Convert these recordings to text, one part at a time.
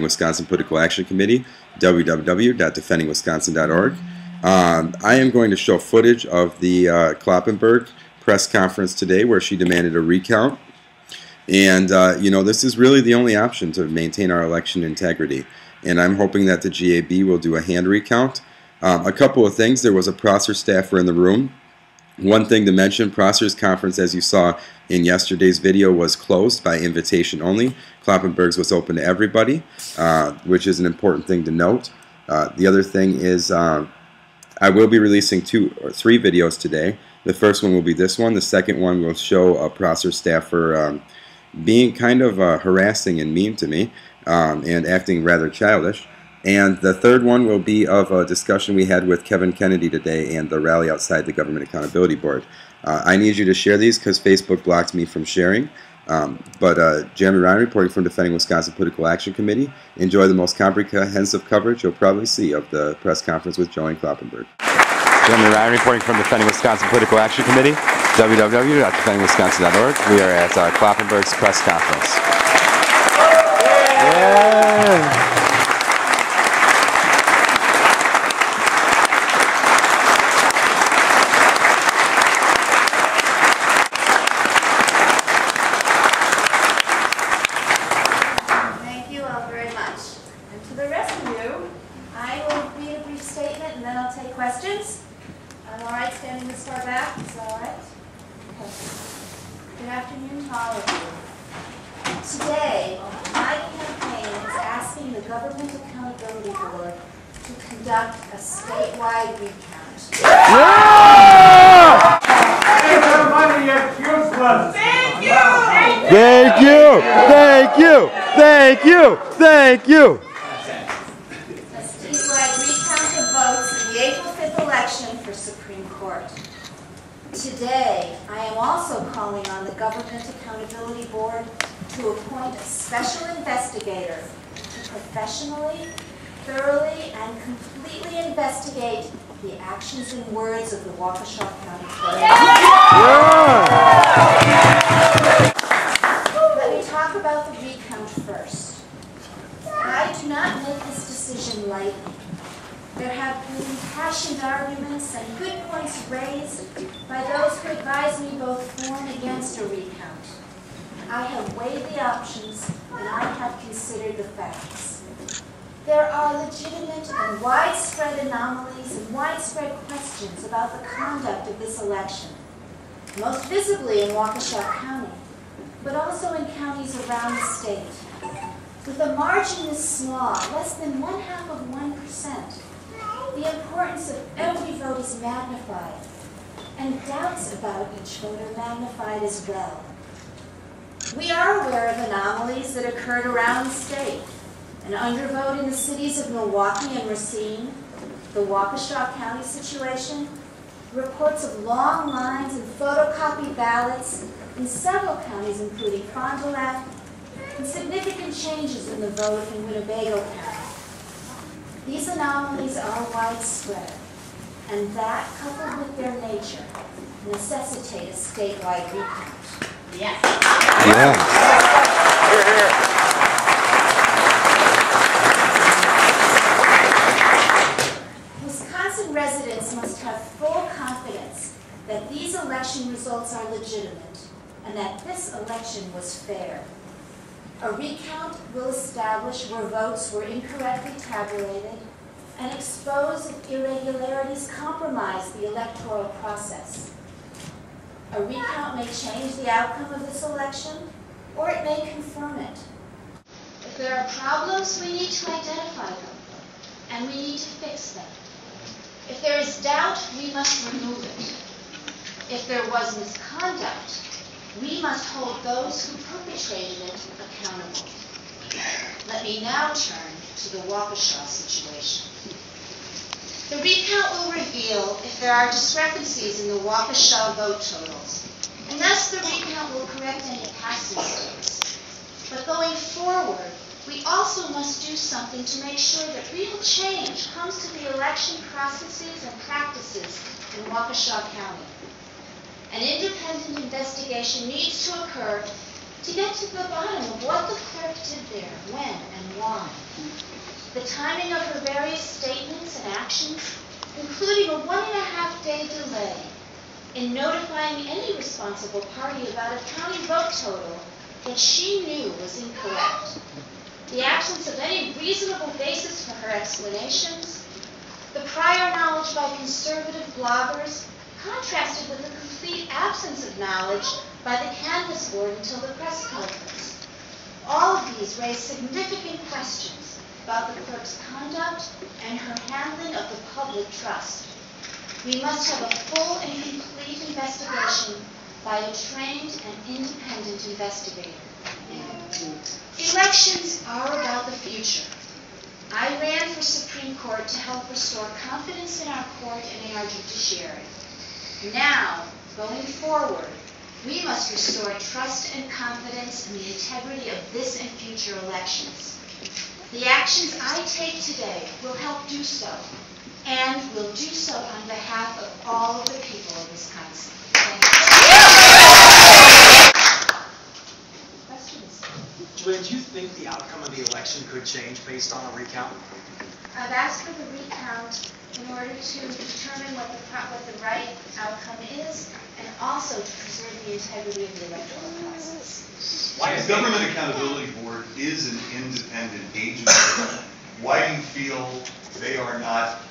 Wisconsin Political Action Committee, www.defendingwisconsin.org. I am going to show footage of the Kloppenburg press conference today where she demanded a recount. And, you know, this is really the only option to maintain our election integrity. And I'm hoping that the GAB will do a hand recount. A couple of things. There was a Prosser staffer in the room. One thing to mention, Prosser's conference, as you saw in yesterday's video, was closed by invitation only. Kloppenburg's was open to everybody, which is an important thing to note. The other thing is I will be releasing 2 or 3 videos today. The first one will be this one. The second one will show a Prosser staffer being kind of harassing and mean to me and acting rather childish. And the third one will be of a discussion we had with Kevin Kennedy today and the rally outside the Government Accountability Board. I need you to share these because Facebook blocked me from sharing. Jeremy Ryan reporting from Defending Wisconsin Political Action Committee. Enjoy the most comprehensive coverage you'll probably see of the press conference with Joanne Kloppenburg. Jeremy Ryan reporting from Defending Wisconsin Political Action Committee, www.defendingwisconsin.org. We are at Kloppenburg's press conference. Yeah. Questions? I'm all right standing this far back? Is that all right? Okay. Good afternoon to all of you. Today, my campaign is asking the Government Accountability Board to conduct a statewide recount. Yeah! Thank you! Thank you! Thank you! Thank you! A statewide recount of votes in the April 5th election for Supreme Court. Today, I am also calling on the Government Accountability Board to appoint a special investigator to professionally, thoroughly, and completely investigate the actions and words of the Waukesha County Clerk. Let me talk about the recount first. I do not make this decision lightly. There have been impassioned arguments and good points raised by those who advise me both for and against a recount. I have weighed the options and I have considered the facts. There are legitimate and widespread anomalies and widespread questions about the conduct of this election, most visibly in Waukesha County, but also in counties around the state. With a margin this small, less than 0.5%, the importance of every vote is magnified, and doubts about each vote are magnified as well. We are aware of anomalies that occurred around the state. An undervote in the cities of Milwaukee and Racine, the Waukesha County situation, reports of long lines and photocopied ballots in several counties including Fond du Lac, and significant changes in the vote in Winnebago County. These anomalies are widespread, and that, coupled with their nature, necessitate a statewide recount. Yes. Yeah. Wisconsin residents must have full confidence that these election results are legitimate and that this election was fair. A recount will establish where votes were incorrectly tabulated and expose if irregularities compromise the electoral process. A recount may change the outcome of this election, or it may confirm it. If there are problems, we need to identify them, and we need to fix them. If there is doubt, we must remove it. If there was misconduct, we must hold those who perpetrated it accountable. Let me now turn to the Waukesha situation. The recount will reveal if there are discrepancies in the Waukesha vote totals, and thus the recount will correct any past mistakes. But going forward, we also must do something to make sure that real change comes to the election processes and practices in Waukesha County. An independent investigation needs to occur to get to the bottom of what the clerk did there, when, and why. The timing of her various statements and actions, including a 1.5-day delay in notifying any responsible party about a county vote total that she knew was incorrect, the absence of any reasonable basis for her explanations, the prior knowledge by conservative bloggers contrasted with the complete absence of knowledge by the canvass board until the press conference. All of these raise significant questions about the clerk's conduct and her handling of the public trust. We must have a full and complete investigation by a trained and independent investigator. Elections are about the future. I ran for Supreme Court to help restore confidence in our court and in our judiciary. Now, going forward, we must restore trust and confidence in the integrity of this and future elections. The actions I take today will help do so, and will do so on behalf of all of the people of Wisconsin. Thank you. Questions? Julian, do you think the outcome of the election could change based on a recount? I've asked for the recount in order to determine what the right outcome is, and also to preserve the integrity of the electoral process. The Government Accountability Board is an independent agency. Why do you feel they are not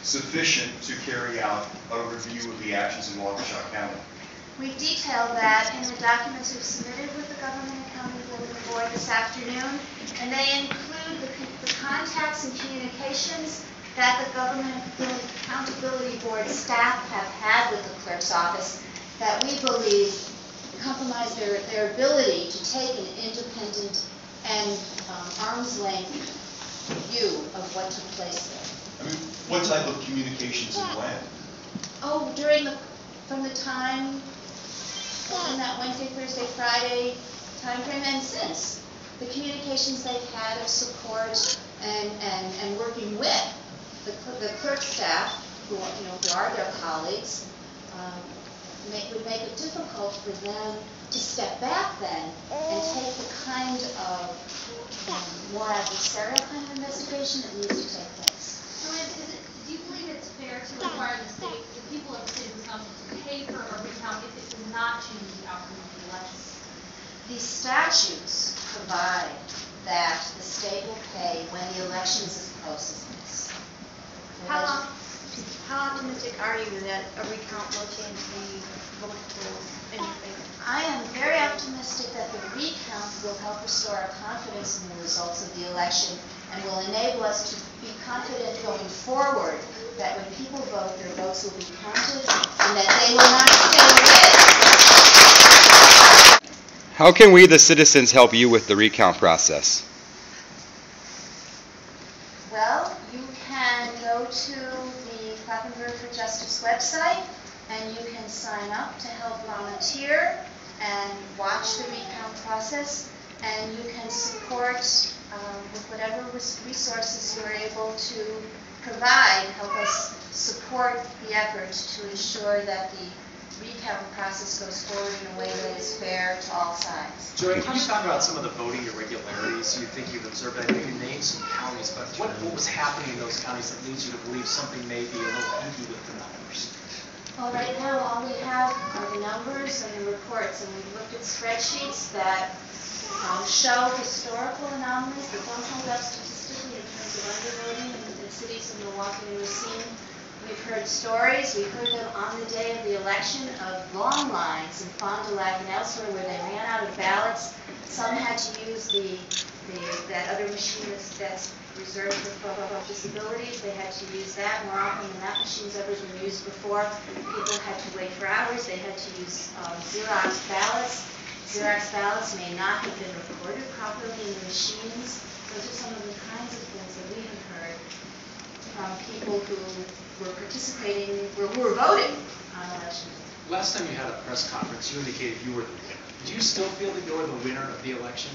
sufficient to carry out a review of the actions in Waukesha County? We've detailed that in the documents we've submitted with the Government Accountability Board this afternoon, and they include the contacts and communications that the Government Accountability Board staff have had with the clerk's office that we believe compromise their ability to take an independent and arm's length view of what took place there. I mean, what type of communications and when? Oh, from the time in that Wednesday, Thursday, Friday time frame, and since the communications they've had of support and working with the clerk staff, who are their colleagues, would make it difficult for them to step back then and take the kind of more adversarial kind of investigation that needs to take place. So do you believe it's fair to require the people of the state of Wisconsin to pay for a recount if it does not change the outcome of the election? The statutes provide that the state will pay when the election is as close as this. How optimistic are you that a recount will change the vote totals in your favor? I am very optimistic that the recount will help restore our confidence in the results of the election and will enable us to be confident going forward that when people vote, their votes will be counted and that they will not stay with. How can we, the citizens, help you with the recount process? Well, you can go to the Kloppenburg for Justice website and you can sign up to help volunteer and watch the recount process, and you can support with whatever resources you're able to provide, help us support the effort to ensure that the recount process goes forward in a way that is fair to all sides. Julian, can you talk about some of the voting irregularities you think you've observed? I know you named some counties, but what was happening in those counties that leads you to believe something may be a little hinky with the numbers? Well, right now all we have are the numbers and the reports, and we've looked at spreadsheets that show historical anomalies that don't hold up statistically in terms of undervoting in cities of Milwaukee and Racine. We've heard stories, we've heard them on the day of the election, of long lines in Fond du Lac and elsewhere where they ran out of ballots. Some had to use that other machine that's reserved for people with disabilities. They had to use that more often than that machine's ever been used before. People had to wait for hours. They had to use Xerox ballots. Xerox ballots may not have been recorded properly in the machines. Those are some of the kinds of things that we have heard from people who were participating, who were voting on election day. Last time you had a press conference, you indicated you were the winner. Do you still feel that you're the winner of the election?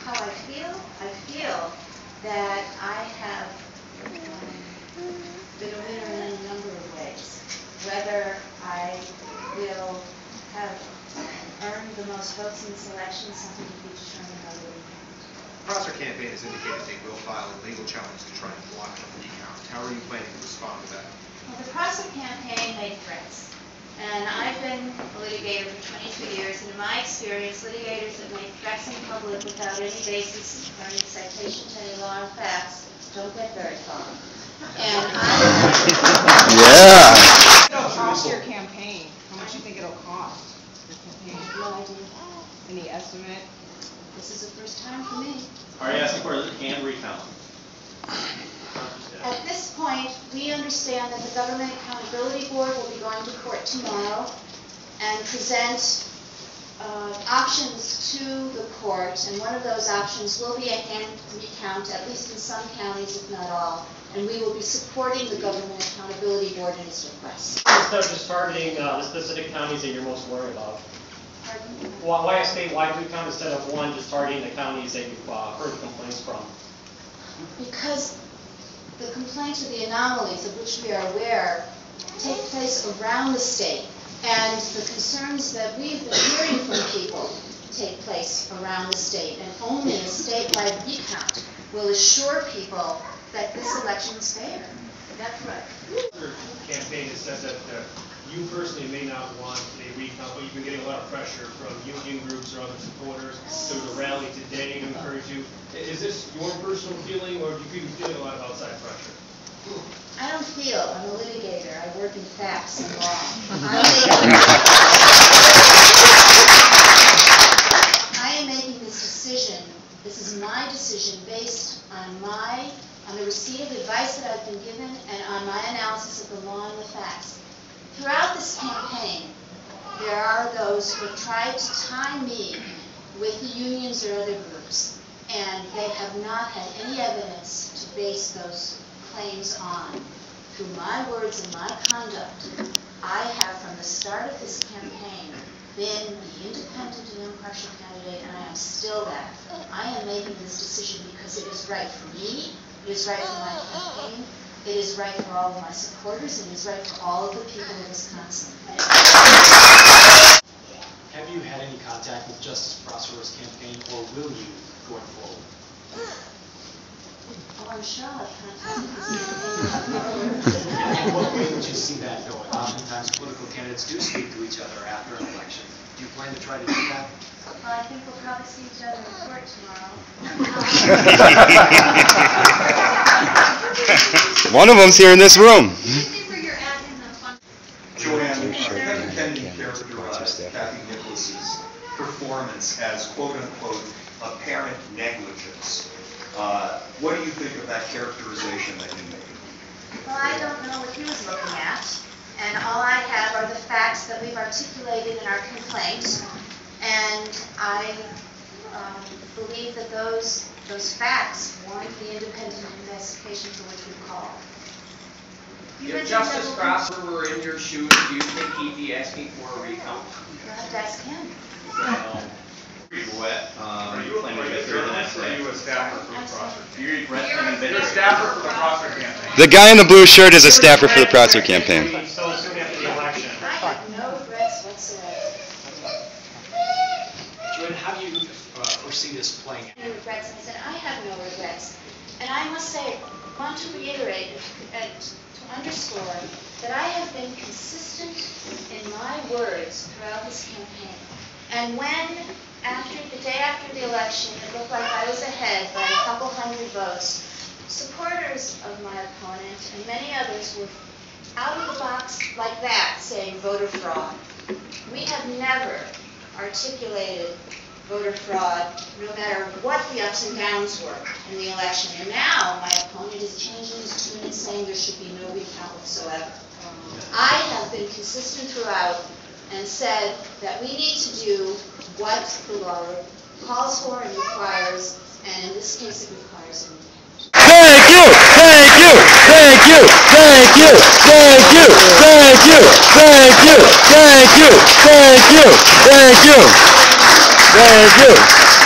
How I feel? I feel that I have been a winner most votes in this election is something to be determined by the recount. The Prosser campaign has indicated they will file a legal challenge to try and block the recount. How are you planning to respond to that? Well, the Prosser campaign made threats. And I've been a litigator for 22 years, and in my experience, litigators that make threats in public without any basis or any citation to any law or facts don't get very far. And Yeah. It'll cost your campaign. How much do you think it'll cost your campaign? no idea. Any estimate? This is the first time for me. Are you asking for a canned recount? At this point, we understand that the Government Accountability Board will be going to court tomorrow and present options to the court, and one of those options will be a hand recount, at least in some counties, if not all, and we will be supporting the Government Accountability Board in its request. Instead of just targeting the specific counties that you're most worried about, Pardon? why a statewide recount instead of one just targeting the counties that you've heard complaints from? Because the complaints or the anomalies of which we are aware take place around the state, and the concerns that we've been hearing from people take place around the state, and only a statewide recount will assure people that this election is fair. That's right. Your campaign has said that you personally may not want a recount, but you've been getting a lot of pressure from union groups or other supporters. There was a rally today to encourage you. Is this your personal feeling, or do you feel a lot of outside pressure? I don't feel. I'm a litigator. I work in facts and law. I am making this decision. This is my decision based on the receipt of advice that I've been given and on my analysis of the law and the facts. Throughout this campaign, there are those who have tried to tie me with the unions or other groups, and they have not had any evidence to base those claims on. Through my words and my conduct, I have, from the start of this campaign, been the independent and impartial candidate, and I am still that. I am making this decision because it is right for me, it is right for my campaign, it is right for all of my supporters, and it is right for all of the people of Wisconsin. Have you had any contact with Justice Prosser's campaign, or will you going forward? Oh, I'm sure I'll contact this campaign. In what way would you see that going? Oftentimes political candidates do speak to each other after an election. Do you plan to try to do that? Well, I think we'll probably see each other in court tomorrow. One of them's here in this room. Joanne, Kevin Kennedy characterized Kathy Nicholas's performance as quote-unquote apparent negligence. What do you think of that characterization that he made? Well, I don't know what he was looking at, and all I have are the facts that we've articulated in our complaint, and I believe that those facts warrant the independent investigation for which we've called. If Justice Prosser were in your shoes, do you think he'd be asking for a recount? You'll have to ask him. Are you a journalist or are you a staffer for the Prosser? Do you regret claiming that You're a staffer for the Prosser campaign. The guy in the blue shirt is a staffer for the Prosser campaign. So soon after the election. I have no regrets whatsoever. Joanne, how do you foresee this playing out? No regrets, and I said, I have no regrets. And I must say, I want to reiterate and to underscore that I have been consistent in my words throughout this campaign. And when, the day after the election, it looked like I was ahead by a couple hundred votes, supporters of my opponent and many others were out of the box like that, saying voter fraud. We have never articulated voter fraud, no matter what the ups and downs were in the election. And now my opponent is changing his tune and saying there should be no recount whatsoever. I have been consistent throughout and said that we need to do what the law calls for and requires, and in this case it requires an recount. Thank you! Thank you! Thank you! Thank you! Thank you! Thank you! Thank you! Thank you! Thank you! Thank you! Thank you!